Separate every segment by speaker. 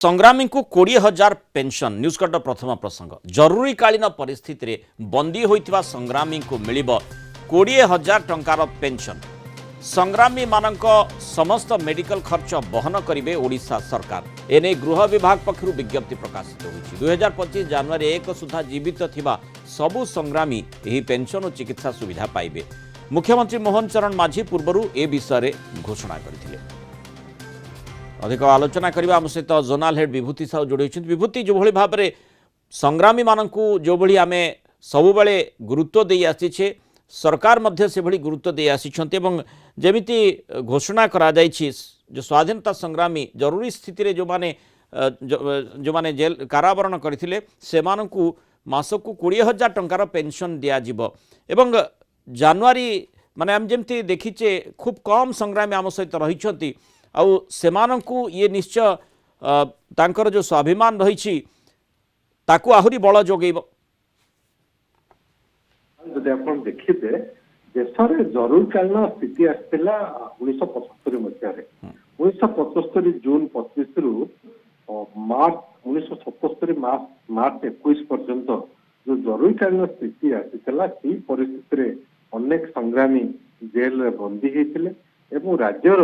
Speaker 1: संग्रामी को 20,000 पेंशन न्यूजकट प्रथम प्रसंग जरूरीकालीन परिस्थिति बंदी होइतिबा संग्रामी को मिलिबो 20,000 टंकार पेंशन। संग्रामी मानक समस्त मेडिकल खर्च बहन करिवे ओडिशा सरकार। एने गृह विभाग पक्षरु विज्ञप्ति प्रकाशित होइछि। 2025 जनवरी 1 सुधा जीवित थिबा सबु संग्रामी एही पेंशन और चिकित्सा सुविधा पाइबे। मुख्यमंत्री मोहन चरण माझी पूर्वरु ए विषय घोषणा करथिले। अधिक आलोचना करबा हम सहित जोनाल हेड विभूति साहू जोड़ी विभूति जो भली भाव में संग्रामी मानकू जो भली आमे सबु बेले गुरुत्व दे आसीछे सरकार मध्य से भली गुरुत्व दे आसीछन्ते एवं जेमिति घोषणा करा जायछि जो स्वाधीनता संग्रामी जरूरी स्थिति रे जो माने जेल कारावरण करथिले से मानकू मासकू 20,000 टंकार पेंशन दिया जिवो एवं जनवरी माने हम जेमिति देखिचे खूब कम संग्रामी आम सहित रहिछन्ति आउ सेमानंकु ये निश्चय तांकर जो स्वाभिमान रही ताकू आहुरी बल जोगेब।
Speaker 2: जदि आप देखिए देश में जरूरकालीन स्थिति आसला 1975 मसीह 1975 जून 25 रु मार्च 1977 मार्च 21 पर्यंत जो जरूरकालीन स्थिति आसला सी परिस्थिति अनेक संग्रामी जेल रे बंदी होते एवं राज्यर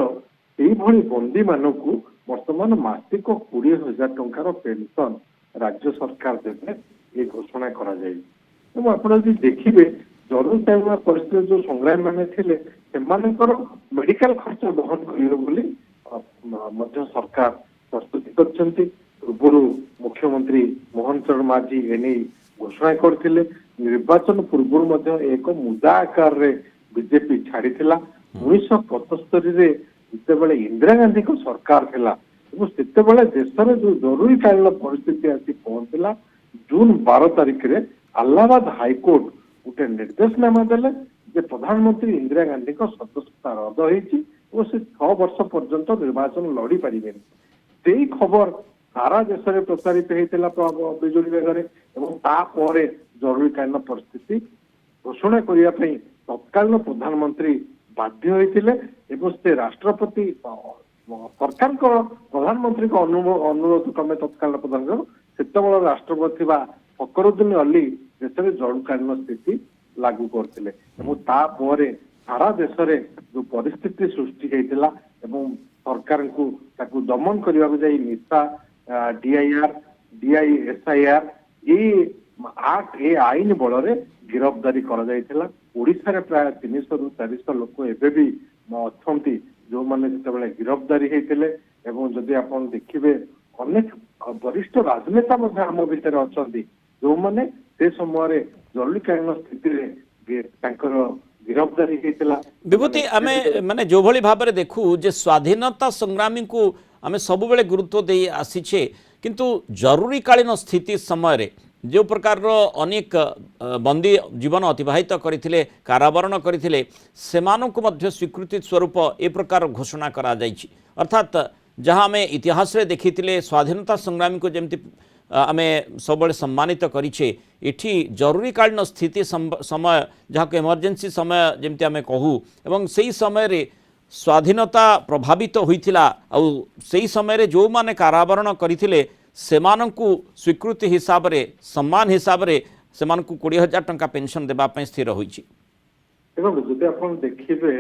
Speaker 2: यही बंदी मानक बर्तमान मासिक 20,000 टंकार पेंशन राज्य सरकार देवे ये घोषणा करा जाए। आप देखिए जरूरकालीन परिस्थिति जो संग्रामी मैंने थे मेडिकल खर्च बहन कर सरकार प्रस्तुति कर पूर्व मुख्यमंत्री मोहन चरण माझी एने घोषणा करते निर्वाचन पूर्व एक मुदा आकार बीजेपी छाड़ी 1975 जितेबाला इंदिरा गांधी को सरकार थिला सेतेबाला देश में जो जरूरीकालीन परिस्थिति आसी पहुंचला जून 12 तारिख रे इलाहाबाद हाईकोर्ट गोटे निर्देशनामा देले जे प्रधानमंत्री इंदिरा गांधी को सदस्यता रद्द होईची और से 6 वर्ष पर्यंत निर्वाचन लड़ी पारिबेन से खबर सारा देश में प्रसारित होता बिजुली बेगर और जरूरीकालीन परिस्थिति घोषणा करने तत्कालीन प्रधानमंत्री बाध्य होते से राष्ट्रपति सरकार प्रधानमंत्री को अनुरोध क्रमे तत्कालीन प्रधानमंत्री से राष्ट्रपति फखरुद्दीन अली देश में जरूरकालीन स्थिति लागू करते सारा देश में जो परिस्थिति सृष्टि होता सरकार को दमन करने जाई निशा DISIR ये आईन बल गिरफ्तारी कर ओडिशा रे प्राय 300 रु 400 लोक एबे भी अच्छा जो माने जिते गिरफ्तारी होते जदि आप देखिए अनेक वरिष्ठ राजनेता आम भितर अच्छा जो माने से समय जरूरीकालीन स्थिति गिरफ्तारी होता।
Speaker 1: विभूति आम माने जो भली भाव में देखू जे स्वाधीनता संग्रामी को आम सब बेले गुरुत्व दे आसीछे किंतु जरूरीकालीन स्थिति समय जो प्रकार अनेक बंदी जीवन अतिवाहित करथिले कारावरण करथिले सेमानंकु मध्य स्वीकृति स्वरूप ए प्रकार घोषणा करा जायछि अर्थात जहाँ आम इतिहास रे देखिथिले स्वाधीनता संग्रामी को जेमति आमे सबले सम्मानित करिछे एठी जरूरीकालीन स्थिति समय जहाँ को इमरजेंसी समय जेमति आमे कहू एवं सेही समय रे स्वाधीनता प्रभावित होइथिला आ सेही समय रे जो माने कारावरण करथिले सेमानंकु स्वीकृति हिसाब रे सम्मान हिसाब रे सेमानंकु 20,000 टंका पेंशन देबा पय स्थिर होइछि।
Speaker 2: एवं जदि आपण देखिबे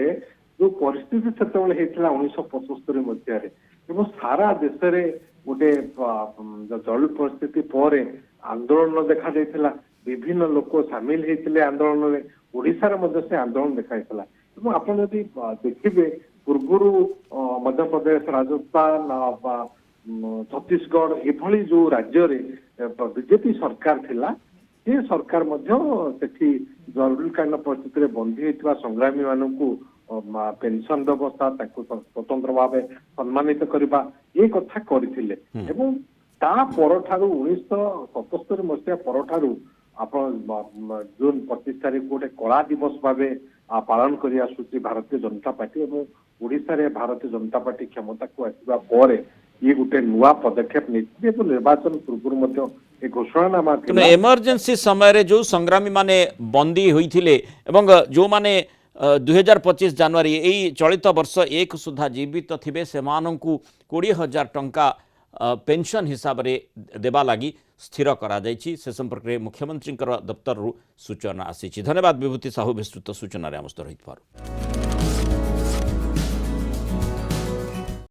Speaker 2: जो परिस्थिति सेतबेले हेतला 1975 मध्य रे एवं सारा देश रे गोटे जरूरी परिस्थिति पर आंदोलन देखा जायतिला विभिन्न लोक शामिल हेतिले आंदोलन रे ओडिसा रे मध्य से आंदोलन देखा जायतिला एवं आपण जदि देखिबे पूर्वरु मध्य प्रदेश राजस्थान छत्तीसगढ़ एभली जो राज्य रे बीजेपी सरकार थिला ये सरकार जरूरीकालीन परिस्थिति रे बंदी होइतिबा संग्रामी मानकू पेंशन व्यवस्था स्वतंत्र भाव सम्मानित करबा ये कथा करथिले एवं ता परठारु 1977 मसीहा परठारु आपण जून 25 तारिख गोटे कला दिवस भावे पालन करि आसुची भारतीय जनता पार्टी एवं ओडिशा रे भारतीय जनता पार्टी क्षमता को आसीबा परे ये गोटे नुआ पदक्षेप निर्वाचन पूर्व घोषणानामा
Speaker 1: इमरजेंसी समय जो संग्रामी माने बंदी होइथिले एवं जो माने 2025 जनवरी यही चलित वर्ष 1 सुधा जीवित थिबे सेमानंकु 20,000 टंका पेंशन हिसाब रे देबा लागि स्थिर करा जायछि से संपर्क में मुख्यमंत्री दफ्तर सूचना आसी। धन्यवाद विभूति साहू विस्तृत सूचना आम सहित।